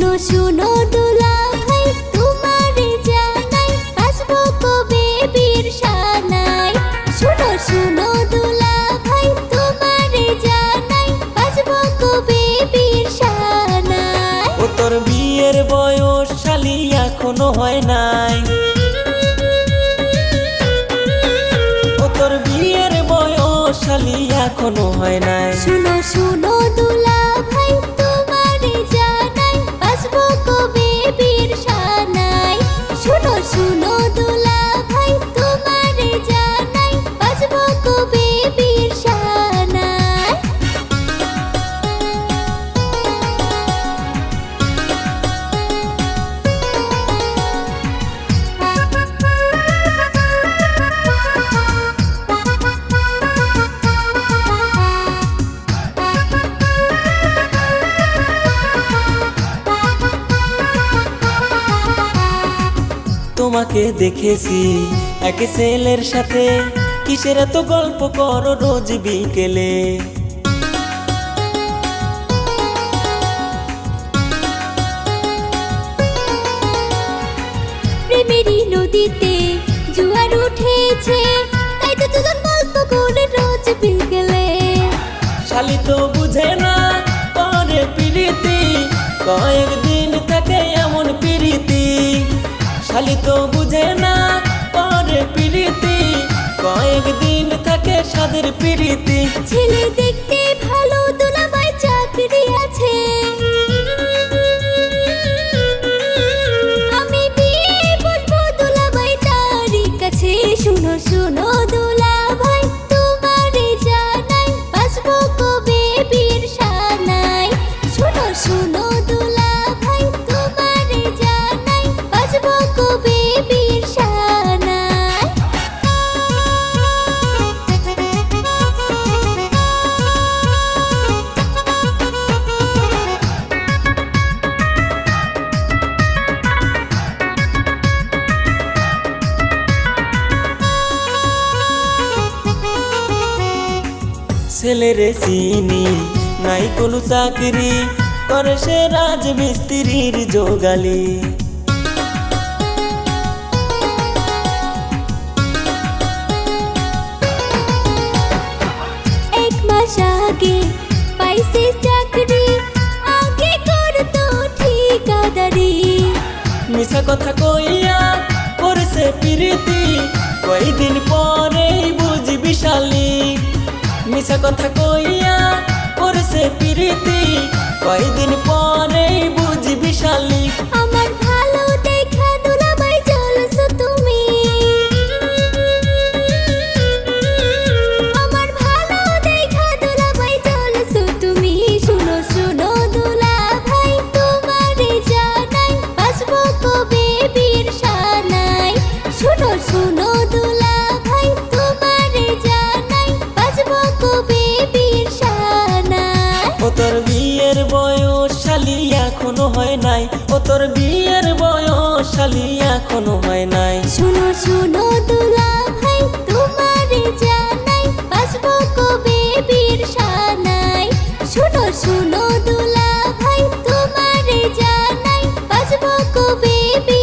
শুনো শুনো দুলা ভাই তোমারে জানাই বাঁচবো কবে বীর সানাই। শুনো শুনো দুলা ভাই তোমারে জানাই বাঁচবো কবে বীর সানাই। ও তোর বিয়ের বয়স শালি এখনো হয় নাই। ও তোর বিয়ের বয়স শালি এখনো হয় নাই। শুনো শুনো দুলা ভাই তোমারে জানাই বাঁচবো কবে বীর সানাই। শুনো শুনো দুলা ভাই তোমারে জানাই বাঁচবো কবে বীর সানাই। তোমাকে দেখেছি এক ছেলের সাথে, কিসের এত গল্প করো রোজ বিকেলে। প্রেমেরই নদীতে জোয়ার উঠেছে, তাই তো তোদের গল্প করে রোজ বিকেলে। শালি তো বুঝে না করে প্রীতি, কয়েকদিন থাকে এমন প্রীতি। শালি তো বুঝে না করে প্রীতি, কয়েকদিন থাকে সাদের প্রীতি। ছেলে দেখতে ভালো দুলাভাই চাকরি আছে, আমি বিয়ে বলবো দুলাভাই তারই কাছে। শুনো শুনো দুলাভাই তোমারে জানাই বাঁচবো কবে বীর সানাই। শুনো শুনো দুলাভাই তোমারে জানাই বাঁচবো কবে বীর সানাই। ছেলেরে চিনি নাই কোনো চাকরি, করে সে রাজমিস্ত্রির জোগালি। এক মাস আগে পাইছে চাকরি, আগে করতো ঠিকাদারি। মিছা কথা কইয়া করছে প্রীতি, কয়দিন পরেই বুঝবি শালি। মিছা কথা কইয়া করছে প্রীতি, কয়দিন পরেই বুঝবি শালি। আমার ভালো দেখা দুলাভাই চলছো তুমি, আমার ভালো দেখা দুলাভাই চলছো তুমি। শুনো শুনো দুলাভাই তোমারে জানাই বাঁচবো কবে বীর সানাই। শুনো শুনো দুলাভাই তোমারে জানাই বাঁচবো কবে বীর সানাই। ও তোর বিয়ের বয়স শালি এখনো হয় নাই। ও তোর বিয়ের বয়স শালি এখনো হয় নাই। শুনো শুনো দুলা ভাই তোমারে জানাই বাঁচবো কবে বীর সানাই। শুনো শুনো দুলা ভাই তোমারে জানাই বাঁচবো কবে বীর সানাই। ও তোর বিয়ের বয়স শালি এখনো হয় নাই। ও তোর বিয়ের বয়স শালি এখনো হয় নাই। শুনো শুনো দুলা ভাই তোমারে জানাই বাঁচবো কবে বীর সানাই। শুনো শুনো দুলা ভাই তোমারে জানাই বাঁচবো কবে বীর